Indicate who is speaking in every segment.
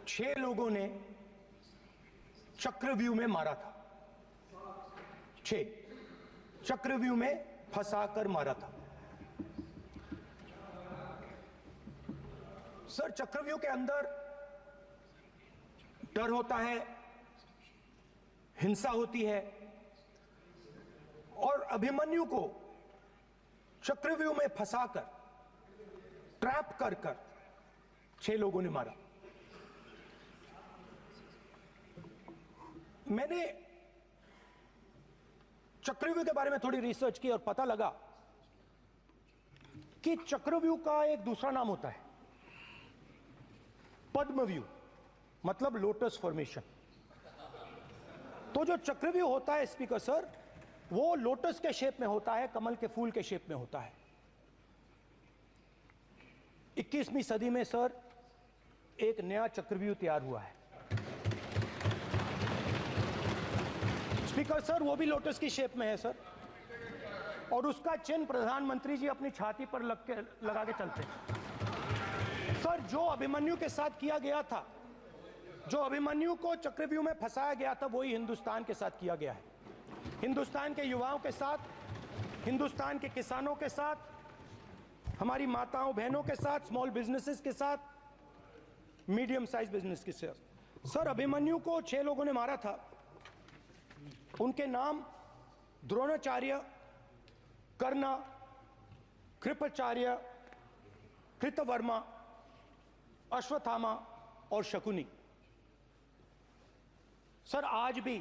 Speaker 1: 6 लोगों ने चक्रव्यूह में मारा था। 6 चक्रव्यूह में फंसाकर मारा था। सर, चक्रव्यूह के अंदर डर होता है, हिंसा होती है, और अभिमन्यु को चक्रव्यूह में फंसाकर, ट्रैप कर 6 लोगों ने मारा। मैंने चक्रव्यूह के बारे में थोड़ी रिसर्च की और पता लगा कि चक्रव्यूह का एक दूसरा नाम होता है पद्मव्यूह, मतलब लोटस फॉर्मेशन। तो जो चक्रव्यूह होता है स्पीकर सर, वो लोटस के शेप में होता है, कमल के फूल के शेप में होता है। 21वीं सदी में सर एक नया चक्रव्यूह तैयार हुआ है स्पीकर सर, वो भी लोटस की शेप में है सर, और उसका चिन्ह प्रधानमंत्री जी अपनी छाती पर लगा के चलते हैं। सर, जो अभिमन्यु के साथ किया गया था, जो अभिमन्यु को चक्रव्यूह में फंसाया गया था, वही हिंदुस्तान के साथ किया गया है। हिंदुस्तान के युवाओं के साथ, हिंदुस्तान के किसानों के साथ, हमारी माताओं बहनों के साथ, स्मॉल बिजनेसेस के साथ, मीडियम साइज बिजनेस के साथ। सर, अभिमन्यु को 6 लोगों ने मारा था। उनके नाम द्रोणाचार्य, कर्ण, कृपाचार्य, कृतवर्मा, अश्वत्थामा और शकुनी। सर, आज भी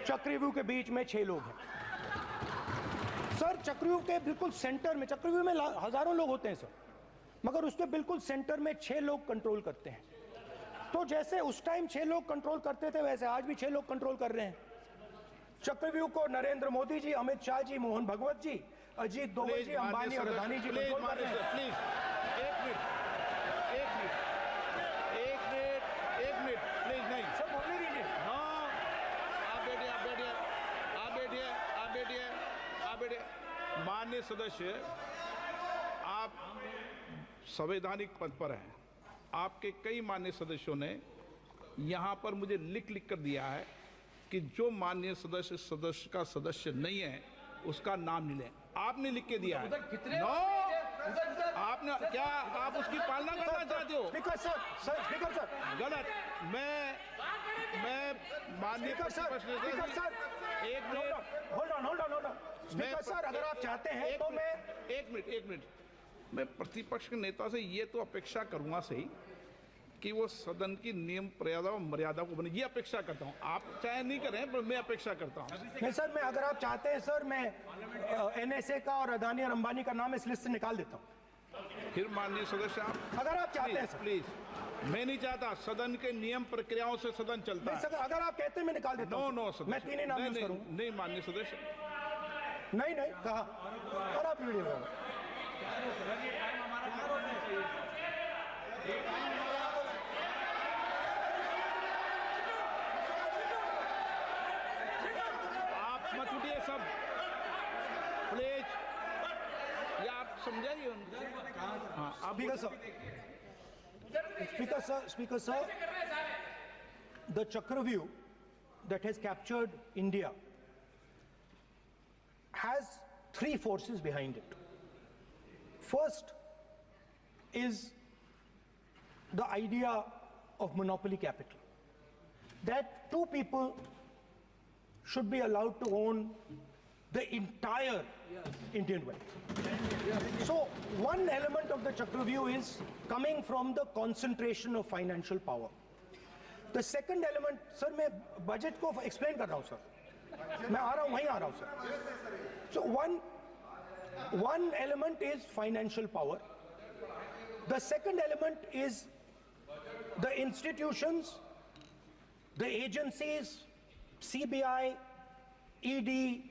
Speaker 1: चक्रव्यूह के बीच में 6 लोग हैं। सर, चक्रव्यूह के बिल्कुल सेंटर में, चक्रव्यूह में हजारों लोग होते हैं सर, मगर उसके बिल्कुल सेंटर में 6 लोग कंट्रोल करते हैं। तो जैसे उस टाइम 6 लोग कंट्रोल करते थे, वैसे आज भी 6 लोग कंट्रोल कर रहे हैं चक्रव्यूह को। नरेंद्र मोदी जी, अमित शाह जी, मोहन भगवत जी, अजीत दोवल जी, अंबानी और अदानी जी कंट्रोल कर रहे हैं।
Speaker 2: प्लीज एक मिनट प्लीज। नहीं
Speaker 1: सर, बोलने दीजिए।
Speaker 2: हाँ, आप बैठिए। माननीय सदस्य, आप संवैधानिक पद पर हैं। आपके कई माननीय सदस्यों ने यहाँ पर मुझे लिख कर दिया है कि जो माननीय सदस्य का सदस्य नहीं है उसका नाम नहीं लें। आपने लिख के दिया है। नो, आपने क्या, आप उसकी पालना करना चाहते हो?
Speaker 1: स्पीकर सर,
Speaker 2: गलत। मैं माननीय
Speaker 1: स्पीकर सर,
Speaker 2: एक minute,
Speaker 1: hold on. Speaker sir, अगर आप चाहते हैं तो मैं
Speaker 2: एक मिनट मैं प्रतिपक्ष के नेता से ये तो अपेक्षा करूंगा सही कि वो सदन की नियम मर्यादा को बने, ये अपेक्षा करता हूं। आप चाहे नहीं करें, पर मैं अपेक्षा करता हूं।
Speaker 1: नहीं सर, मैं, अगर आप चाहते हैं सर, मैं NSA का और अदानी और अंबानी का नाम इस लिस्ट से निकाल देता हूं।
Speaker 2: फिर माननीय सदस्य, आप
Speaker 1: अगर आप चाहते हैं सर।
Speaker 2: प्लीज, मैं नहीं चाहता। सदन के नियम प्रक्रियाओं से सदन चलता है।
Speaker 1: सर, अगर आप कहते हैं मैं निकाल देता हूं।
Speaker 2: नो सदस्य,
Speaker 1: मैं 3 ही नाम यूज करूंगा।
Speaker 2: नहीं माननीय सदस्य,
Speaker 1: नहीं कहा, और आप वीडियो में
Speaker 2: मत उठिए सब प्लीज, या आप समझाइए उनको। हाँ, आप
Speaker 1: Speaker sir, the Chakravyuh that has captured India has 3 forces behind it. First is the idea of monopoly capital, that 2 people should be allowed to own the entire Indian wealth. So one element of the Chakravyuh is coming from the concentration of financial power. The second element, sir, मैं budget को explain कर रहा हूं sir, मैं आ रहा हूं, वहीं आ रहा हूं sir. So one element is financial power. The second element is the institutions, the agencies, CBI, ED,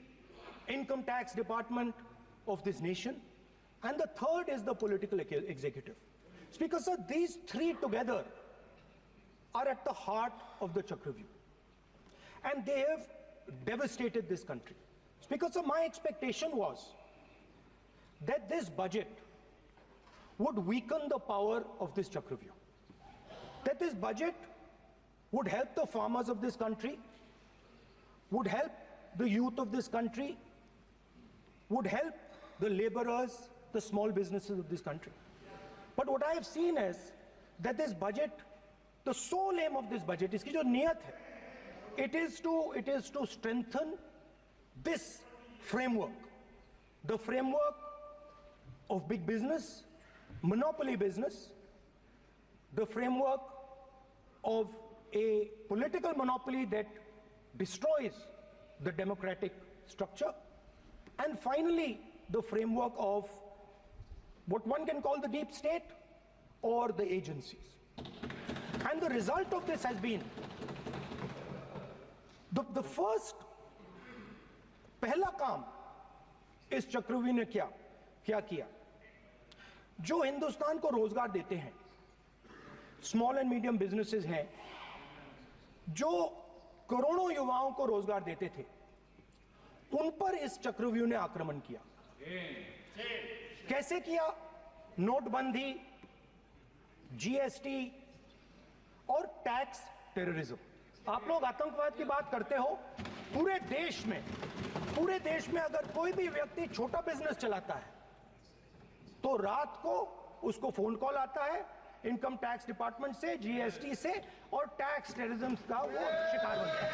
Speaker 1: Income Tax Department of this nation, and the third is the political executive. Speaker sir, these 3 together are at the heart of the Chakravyuh, and they have devastated this country. Speaker sir, my expectation was that this budget would weaken the power of this Chakravyuh, that this budget would help the farmers of this country, would help the youth of this country, would help the laborers, the small businesses of this country. But what I have seen is that this budget, the sole aim of this budget, iski jo niyat hai, it is to strengthen this framework, the framework of big business, monopoly business, the framework of a political monopoly that destroys the democratic structure, and finally the framework of what one can call the deep state or the agencies. And the result of this has been the first पहला काम इस चक्रव्यूह ने क्या किया, जो हिंदुस्तान को रोजगार देते हैं, स्मॉल एंड मीडियम बिजनेसेस हैं, जो करोड़ों युवाओं को रोजगार देते थे, उन पर इस चक्रव्यूह ने आक्रमण किया। कैसे किया? नोटबंदी, जीएसटी और टैक्स टेररिज्म। आप लोग आतंकवाद की बात करते हो, पूरे देश में अगर कोई भी व्यक्ति छोटा बिजनेस चलाता है तो रात को उसको फोन कॉल आता है इनकम टैक्स डिपार्टमेंट से, जीएसटी से, और टैक्स टेररिज्म का वो शिकार बनता है।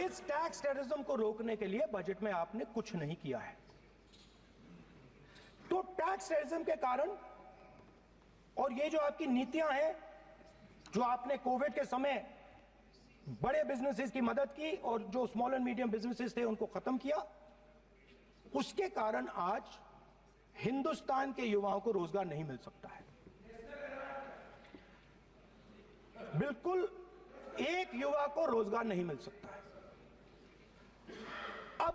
Speaker 1: इस टैक्स टेररिज्म को रोकने के लिए बजट में आपने कुछ नहीं किया है। तो टैक्स टेररिज्म के कारण और ये जो आपकी नीतियां हैं, जो आपने कोविड के समय बड़े बिजनेसेस की मदद की और जो स्मॉल एंड मीडियम बिजनेसेस थे उनको खत्म किया, उसके कारण आज हिंदुस्तान के युवाओं को रोजगार नहीं मिल सकता है। बिल्कुल एक युवा को रोजगार नहीं मिल सकता है। अब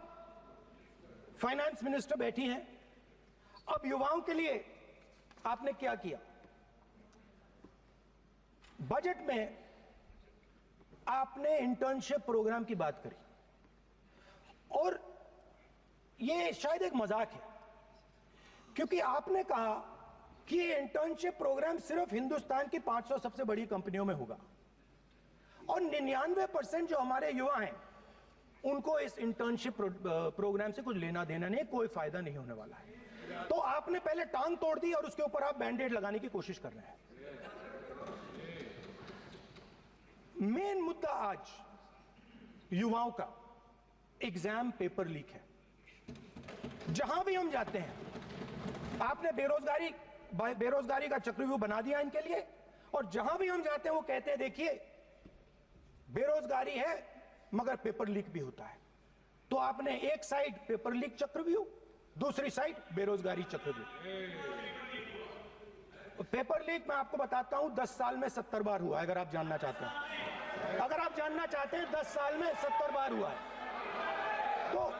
Speaker 1: फाइनेंस मिनिस्टर बैठी हैं, अब युवाओं के लिए आपने क्या किया? बजट में आपने इंटर्नशिप प्रोग्राम की बात करी और ये शायद एक मजाक है, क्योंकि आपने कहा कि ये इंटर्नशिप प्रोग्राम सिर्फ हिंदुस्तान की 500 सबसे बड़ी कंपनियों में होगा और 99% जो हमारे युवा हैं उनको इस इंटर्नशिप प्रोग्राम से कुछ लेना देना नहीं, कोई फायदा नहीं होने वाला है। तो आपने पहले टांग तोड़ दी और उसके ऊपर आप बैंडेड लगाने की कोशिश कर रहे हैं। मेन मुद्दा आज युवाओं का एग्जाम पेपर लीक है। जहां भी हम जाते हैं, आपने बेरोजगारी का चक्रव्यूह बना दिया इनके लिए, और जहां भी हम जाते हैं वो कहते हैं देखिए बेरोजगारी है मगर पेपर लीक भी होता है। तो आपने एक साइड पेपर लीक चक्रव्यूह, दूसरी साइड बेरोजगारी चक्रव्यूह। पेपर लीक मैं आपको बताता हूं 10 साल में 70 बार हुआ है। अगर आप जानना चाहते हैं, 10 साल में 70 बार हुआ है। तो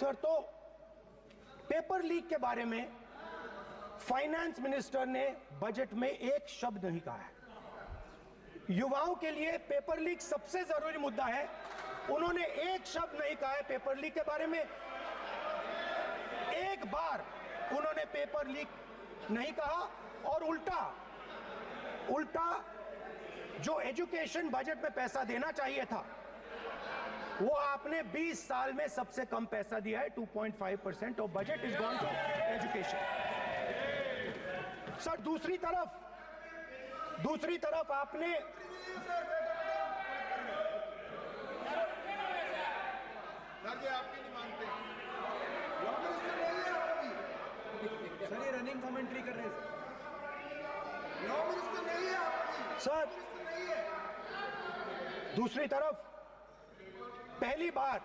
Speaker 1: सर तो पेपर लीक के बारे में फाइनेंस मिनिस्टर ने बजट में एक शब्द नहीं कहा है। युवाओं के लिए पेपर लीक सबसे जरूरी मुद्दा है, उन्होंने एक शब्द नहीं कहा है पेपर लीक के बारे में। एक बार उन्होंने पेपर लीक नहीं कहा और उल्टा जो एजुकेशन बजट में पैसा देना चाहिए था वो आपने 20 साल में सबसे कम पैसा दिया है। 2.5% of budget is gone to education. Sir दूसरी तरफ आपने
Speaker 3: सर ये रनिंग कमेंट्री कर रहे हैं
Speaker 1: सर, दूसरी तरफ पहली बार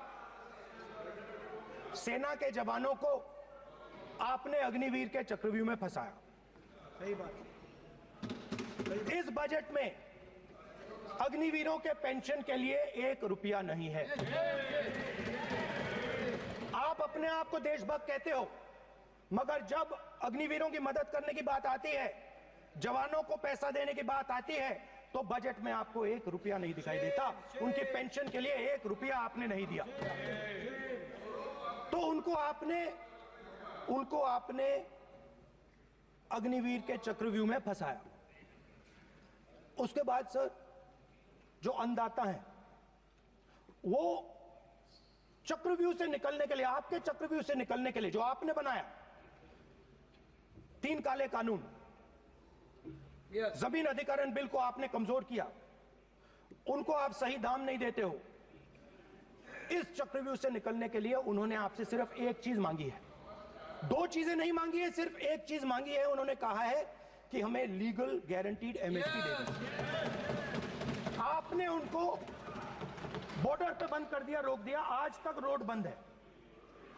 Speaker 1: सेना के जवानों को आपने अग्निवीर के चक्रव्यूह में फंसाया।
Speaker 3: सही बात।
Speaker 1: इस बजट में अग्निवीरों के पेंशन के लिए 1 रुपया नहीं है। आप अपने आप को देशभक्त कहते हो, मगर जब अग्निवीरों की मदद करने की बात आती है, जवानों को पैसा देने की बात आती है, तो बजट में आपको 1 रुपया नहीं दिखाई देता। उनकी पेंशन के लिए 1 रुपया आपने नहीं दिया। तो उनको आपने अग्निवीर के चक्रव्यूह में फंसाया। उसके बाद सर, जो अन्नदाता हैं, वो चक्रव्यूह से निकलने के लिए, आपके चक्रव्यूह से निकलने के लिए जो आपने बनाया 3 काले कानून, जमीन अधिग्रहण बिल को आपने कमजोर किया, उनको आप सही दाम नहीं देते हो। इस चक्रव्यूह से निकलने के लिए उन्होंने आपसे सिर्फ एक चीज मांगी है, 2 चीजें नहीं मांगी है, सिर्फ एक चीज मांगी है। उन्होंने कहा है कि हमें लीगल गारंटीड एमएसपी दे दो। आपने उनको बॉर्डर पे बंद कर दिया, रोक दिया, आज तक रोड बंद है।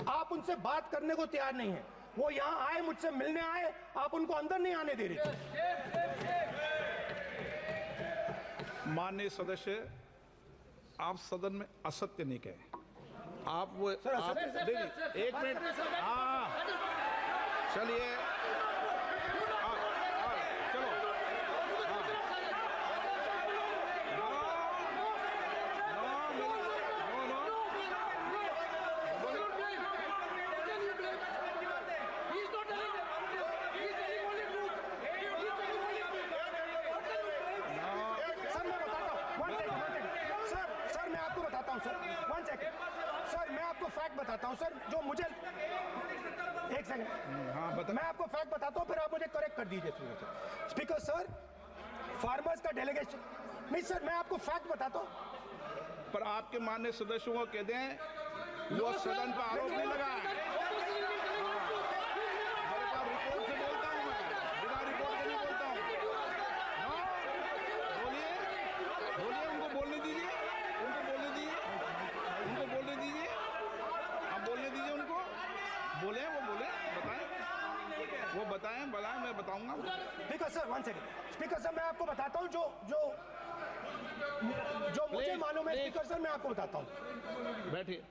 Speaker 1: आप उनसे बात करने को तैयार नहीं है। वो यहां आए, मुझसे मिलने आए, आप उनको अंदर नहीं आने दे रहे।
Speaker 2: माननीय सदस्य, आप सदन में असत्य नहीं कहे। आप वो
Speaker 1: सर,
Speaker 2: आप
Speaker 1: असत्य-
Speaker 2: देखिए, 1 मिनट, हाँ चलिए, चलो,
Speaker 1: सर मैं आपको बताता हूं सर, 1 सेकंड सर, मैं आपको फैक्ट बताता हूं सर, जो मुझे 1 सेकंड,
Speaker 2: हाँ बता।
Speaker 1: मैं आपको फैक्ट बताता हूं, फिर आप मुझे करेक्ट कर दीजिए। स्पीकर सर, फार्मर्स का डेलीगेशन, नहीं सर, मैं आपको फैक्ट बताता हूं।
Speaker 2: पर आपके माननीय सदस्यों को कह दें, वो सदन पर आरोप नहीं लगाए। रिपोर्ट से बोलता हूं मैं, बिना रिपोर्ट के नहीं बोलता हूं। हाँ, बोलिए, बोलिए, उनको बोलने दीजिए, उनको बोलने दीजिए, उनको बोलने दीजिए, आप बोलने दीजिए उनको, बोले, वो बोले, बताएं, वो बताएं, मैं बताऊंगा।
Speaker 1: Speaker sir, 1 second, speaker sir, मैं आपको बताता हूं जो मुझे मालूम है। स्पीकर सर, मैं आपको बताता हूं।
Speaker 2: बैठिए।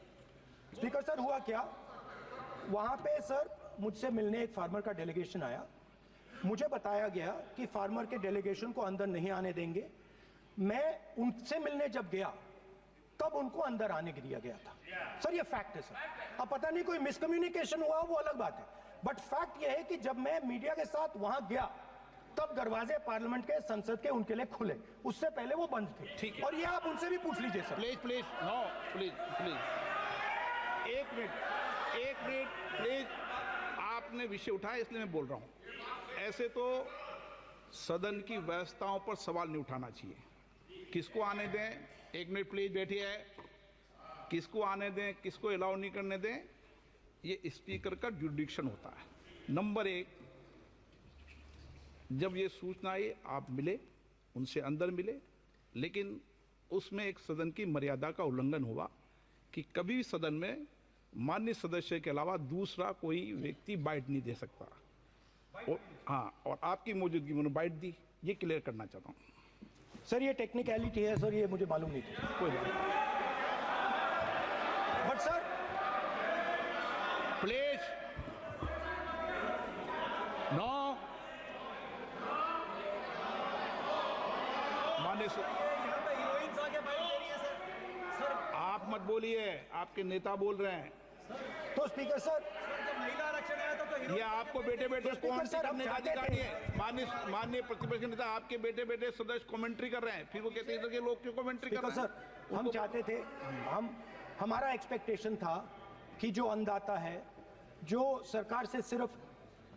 Speaker 1: स्पीकर सर, हुआ क्या, वहां पे सर मुझसे मिलने एक फार्मर का डेलीगेशन आया। मुझे बताया गया कि फार्मर के डेलीगेशन को अंदर नहीं आने देंगे। मैं उनसे मिलने जब गया, तब उनको अंदर आने के दिया गया था। सर, ये फैक्ट है सर। अब पता नहीं कोई मिसकम्युनिकेशन हुआ, वो अलग बात है, बट फैक्ट ये है कि जब मैं मीडिया के साथ वहां गया, तब दरवाजे पार्लियामेंट के, संसद के उनके लिए खुले, उससे पहले वो बंद थे।
Speaker 2: ठीक है।
Speaker 1: और ये आप उनसे भी पूछ लीजिए sir.
Speaker 2: Please please, no please please, 1 minute please. आपने विषय उठाया इसलिए मैं बोल रहा हूं। ऐसे तो सदन की व्यवस्थाओं पर सवाल नहीं उठाना चाहिए। किसको आने दें, 1 मिनट प्लीज बैठिए। किसको आने दें, किसको अलाउ नहीं करने दें, ये स्पीकर का जुरिडिक्शन होता है। नंबर 1, जब ये सूचना आई, आप मिले, उनसे अंदर मिले, लेकिन उसमें एक सदन की मर्यादा का उल्लंघन हुआ कि कभी सदन में माननीय सदस्य के अलावा दूसरा कोई व्यक्ति बाइट नहीं दे सकता। हाँ, और आपकी मौजूदगी में बाइट दी, ये क्लियर करना चाहता हूँ।
Speaker 1: सर, ये टेक्निकलिटी है सर, ये मुझे मालूम नहीं थी।
Speaker 2: कोई बात नहीं।
Speaker 1: बट सर,
Speaker 2: प्लीज, नो, माननीय
Speaker 3: यहाँ पे हीरोइंस आके बाइट दे रही है सर।
Speaker 2: आप मत बोलिए, आपके नेता बोल रहे हैं।
Speaker 1: तो स्पीकर सर,
Speaker 3: जब महिला आरक्षण आया था तो
Speaker 2: ये आपको बेटे बेटे
Speaker 1: स्पीकर
Speaker 2: कमेंट्री
Speaker 1: सर, हम
Speaker 2: करने का
Speaker 1: चाहते
Speaker 2: अधिकार
Speaker 1: थे-
Speaker 2: नहीं है। माननीय प्रतिपक्ष के नेता, आपके बेटे बेटे सदस्य कमेंट्री कर रहे हैं, फिर वो कहते हैं कि लोग क्यों कमेंट्री कर
Speaker 1: स्पीकर
Speaker 2: रहे
Speaker 1: सर,
Speaker 2: हैं।
Speaker 1: हम चाहते थे, हमारा एक्सपेक्टेशन था कि जो अन्नदाता है, जो सरकार से सिर्फ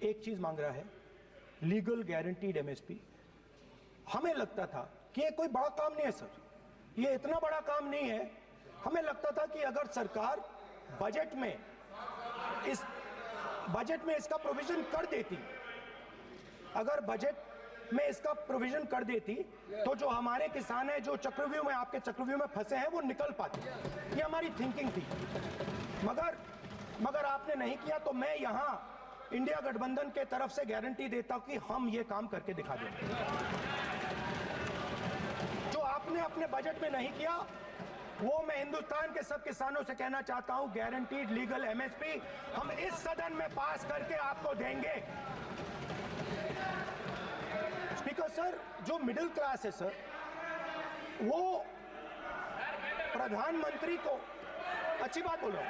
Speaker 1: एक चीज मांग रहा है, लीगल गारंटीड एमएसपी, हमें लगता था कि ये कोई बड़ा काम नहीं है सर, ये इतना बड़ा काम नहीं है। हमें लगता था कि अगर सरकार बजट में इसका प्रोविजन कर देती, अगर बजट में इसका प्रोविजन कर देती, तो जो हमारे किसान हैं, जो चक्रव्यूह में, आपके चक्रव्यूह में फंसे हैं, वो निकल पाते। ये हमारी थिंकिंग थी, मगर आपने नहीं किया। तो मैं यहां इंडिया गठबंधन के तरफ से गारंटी देता हूं कि हम ये काम करके दिखा देंगे। जो आपने अपने बजट में नहीं किया, वो मैं हिंदुस्तान के सब किसानों से कहना चाहता हूं, गारंटीड लीगल एमएसपी हम इस सदन में पास करके आपको देंगे। स्पीकर सर, जो मिडिल क्लास है सर, वो प्रधानमंत्री को अच्छी बात बोल रहा हूं।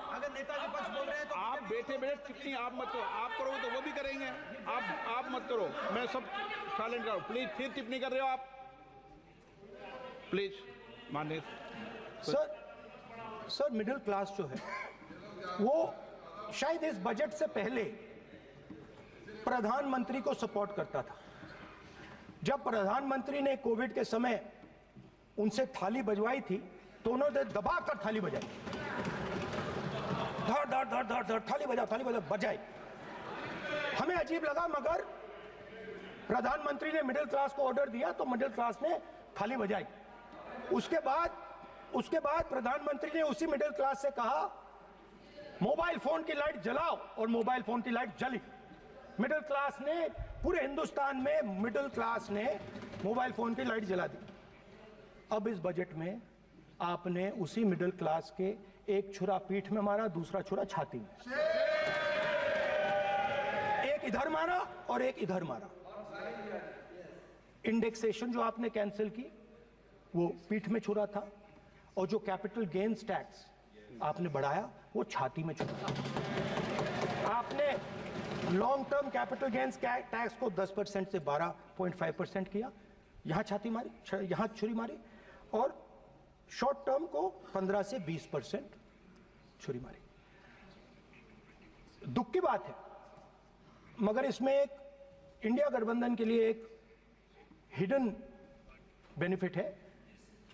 Speaker 3: अगर नेता विपक्ष बोल रहे हैं तो
Speaker 2: आप बैठे बैठे टिप्पणी आप मत करो, आप करोगे तो वो भी करेंगे। आप मत करो, मैं सब साइलेंट करो प्लीज। फिर टिप्पणी कर रहे हो आप, प्लीज माननीय
Speaker 1: सर मिडिल क्लास जो है वो शायद इस बजट से पहले प्रधानमंत्री को सपोर्ट करता था। जब प्रधानमंत्री ने कोविड के समय उनसे थाली बजवाई थी तो उन्होंने दबाकर थाली बजाई, धड़ धड़ धड़ धड़ धड़ थाली बजा बजाई। हमें अजीब लगा, मगर प्रधानमंत्री ने मिडिल क्लास को ऑर्डर दिया तो मिडिल क्लास ने थाली बजाई। उसके बाद प्रधानमंत्री ने उसी मिडिल क्लास से कहा मोबाइल फोन की लाइट जलाओ, और मोबाइल फोन की लाइट जली। मिडिल क्लास ने, पूरे हिंदुस्तान में मिडिल क्लास ने मोबाइल फोन की लाइट जला दी। अब इस बजट में आपने उसी मिडिल क्लास के एक छुरा पीठ में मारा, दूसरा छुरा छाती में, एक इधर मारा और एक इधर मारा। इंडेक्सेशन जो आपने कैंसिल की वो पीठ में छुरा था, और जो कैपिटल गेन्स टैक्स आपने बढ़ाया वो छाती में छुरा। आपने long term capital gains tax को 10% से 12.5% किया, यहां छाती मारी, यहां छुरी मारी, और शॉर्ट टर्म को 15 से 20% छुरी मारी। दुख की बात है, मगर इसमें एक इंडिया गठबंधन के लिए एक हिडन बेनिफिट है।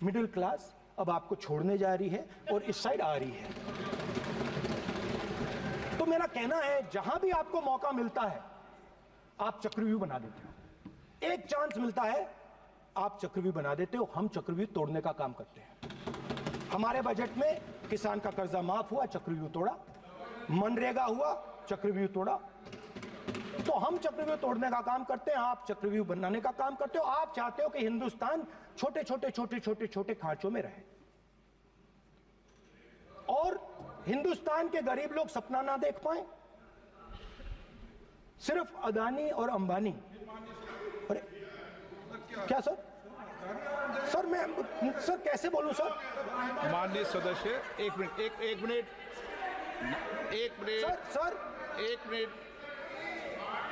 Speaker 1: मिडिल क्लास अब आपको छोड़ने जा रही है और इस साइड आ रही है। तो मेरा कहना है, जहां भी आपको मौका मिलता है आप चक्रव्यूह बना देते हो। एक चांस मिलता है आप चक्रव्यूह बना देते हो, हम चक्रव्यूह तोड़ने का काम करते हैं। हमारे बजट में किसान का कर्जा माफ हुआ, चक्रव्यूह तोड़ा, मनरेगा हुआ, चक्रव्यूह तोड़ा। तो हम चक्रव्यूह तोड़ने का काम करते हैं, आप चक्रव्यूह बनाने का काम करते हो। आप चाहते हो कि हिंदुस्तान छोटे छोटे खांचों में रहे, और हिंदुस्तान के गरीब लोग सपना ना देख पाए। सिर्फ अदानी और अंबानी। अरे क्या सर मैं कैसे बोलूं सर?
Speaker 2: माननीय सदस्य, एक मिनट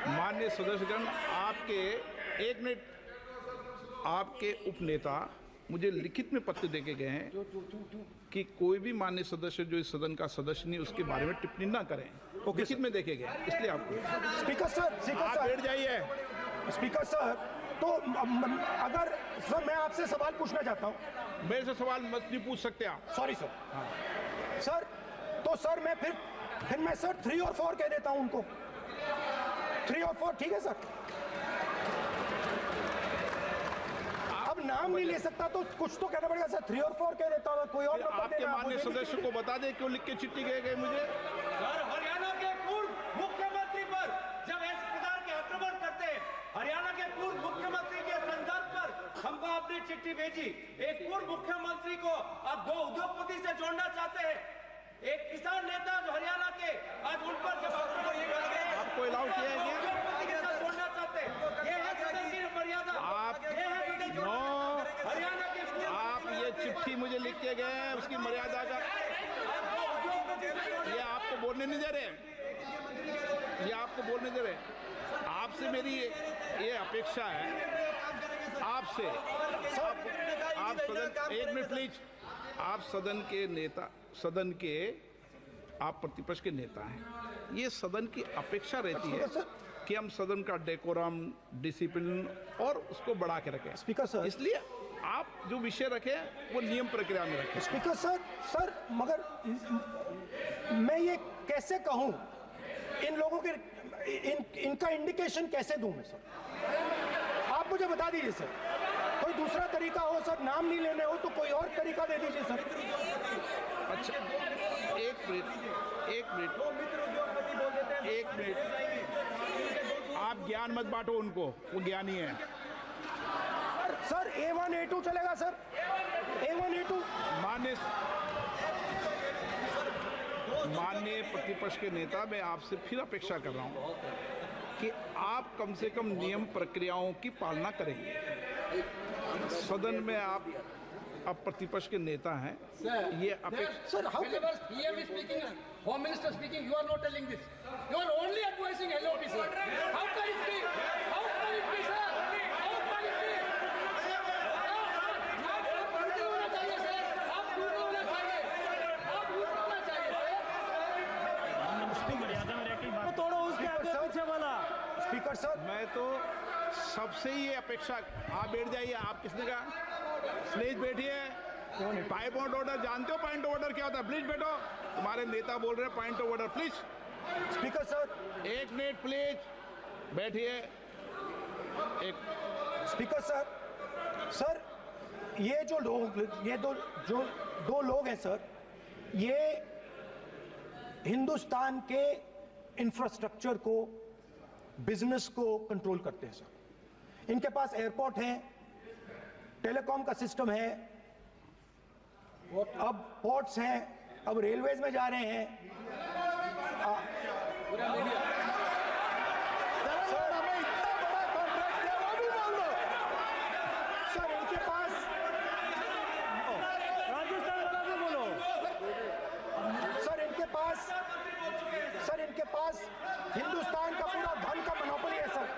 Speaker 2: माननीय सदस्यगण, आपके उपनेता मुझे लिखित में पत्र देके गए हैं कि कोई भी माननीय सदस्य जो इस सदन का सदस्य नहीं उसके बारे में टिप्पणी ना करें। लिखित में देखे गए, इसलिए आपको
Speaker 1: स्पीकर सर
Speaker 2: बैठ जाइए।
Speaker 1: स्पीकर सर, तो अगर सर मैं आपसे सवाल पूछना चाहता हूं।
Speaker 2: मेरे से सवाल मत नहीं पूछ सकते आप।
Speaker 1: Sorry sir. सर तो सर मैं फिर मैं सर 3 और 4 कह देता हूं उनको। 3 और 4 ठीक है सर? अब नाम नहीं ले सकता तो कुछ तो कहना पड़ेगा सर। 3 और 4 कह देता हूं, कोई और नंबर
Speaker 2: आपके
Speaker 1: देना।
Speaker 2: माननीय सदस्य को बता दें क्यों लिख के चिट्ठी गए मुझे।
Speaker 3: सर, हरियाणा के पूर्व मुख्यमंत्री पर जब ऐसे प्रकार के आक्रमण करते हैं, हरियाणा के पूर्व मुख्यमंत्री के संदर्भ पर हमको आपने चिट्ठी भेजी। एक पूर्व मुख्यमंत्री को आप 2 उद्योगपति से जोड़ना चाहते हैं, एक किसान नेता जो हरियाणा के, आज उन पर जब
Speaker 2: आपको अलाउ किया है क्या?
Speaker 3: उद्योगपति के साथ जोड़ना चाहते हैं, ये है सदन की मर्यादा। हरियाणा के
Speaker 2: आप ये चिट्ठी मुझे लिख के गए हैं, उसकी मर्यादा का ये आपको बोलने नहीं दे रहे, आपसे मेरी ये अपेक्षा है आपसे। आप सदन, एक मिनट प्लीज, आप सदन के आप प्रतिपक्ष के नेता हैं। ये सदन की अपेक्षा रहती है कि हम सदन का डेकोरम, डिसिप्लिन और उसको बढ़ा के रखें।
Speaker 1: स्पीकर सर,
Speaker 2: इसलिए आप जो विषय रखें वो नियम प्रक्रिया में रखें।
Speaker 1: स्पीकर सर मगर मैं ये कैसे कहूं, इन लोगों के इनका इंडिकेशन कैसे दूं मैं सर? आप मुझे बता दीजिए सर, कोई दूसरा तरीका हो सर, नाम नहीं लेने हो तो कोई और तरीका दे दीजिए सर।
Speaker 2: अच्छा, एक मिनट, आप आप ज्ञान मत बांटो उनको, वो ज्ञानी है।
Speaker 1: सर A1 A2 चलेगा सर, A1 A2।
Speaker 2: माननीय प्रतिपक्ष के नेता, मैं आपसे फिर अपेक्षा कर रहा हूं कि आप कम से कम नियम प्रक्रियाओं की पालना करेंगे। सदन में आप अब प्रतिपक्ष के नेता हैं, ये अपेक्षा।
Speaker 4: Sir, whenever PM is speaking, Home Minister speaking, you are not telling this. You are only advising LOP, sir. How can it be? How can it be, sir? How can it be? आप पूर्ण होना चाहिए, sir. आप पूर्ण होना चाहिए. आप पूर्ण होना चाहिए, sir.
Speaker 5: तोड़ो उसके आगे पीछे वाला।
Speaker 1: स्पीकर सर,
Speaker 2: मैं तो सबसे ये अपेक्षा, आप बैठ जाइए। आप किसने कहा? प्लीज बैठिए। पॉइंट ऑफ ऑर्डर जानते हो? पॉइंट ऑफ ऑर्डर क्या होता है? प्लीज बैठो। तुम्हारे नेता बोल रहे हैं point of order, please.
Speaker 1: Speaker sir,
Speaker 2: 1 minute please, बैठिए। एक
Speaker 1: स्पीकर सर, सर ये जो लोग, ये दो लोग हैं सर, ये हिंदुस्तान के इंफ्रास्ट्रक्चर को, बिजनेस को कंट्रोल करते हैं सर। इनके पास एयरपोर्ट है, टेलीकॉम का सिस्टम है, अब पोर्ट्स हैं, अब रेलवेज में जा रहे हैं। सर हमें इतना बड़ा कॉन्ट्रैक्ट दिया, वो भी बोल दो। सर इनके पास,
Speaker 5: राजस्थान वाला भी बोलो।
Speaker 1: सर इनके पास हिंदुस्तान का पूरा धन का मोनोपोली है सर।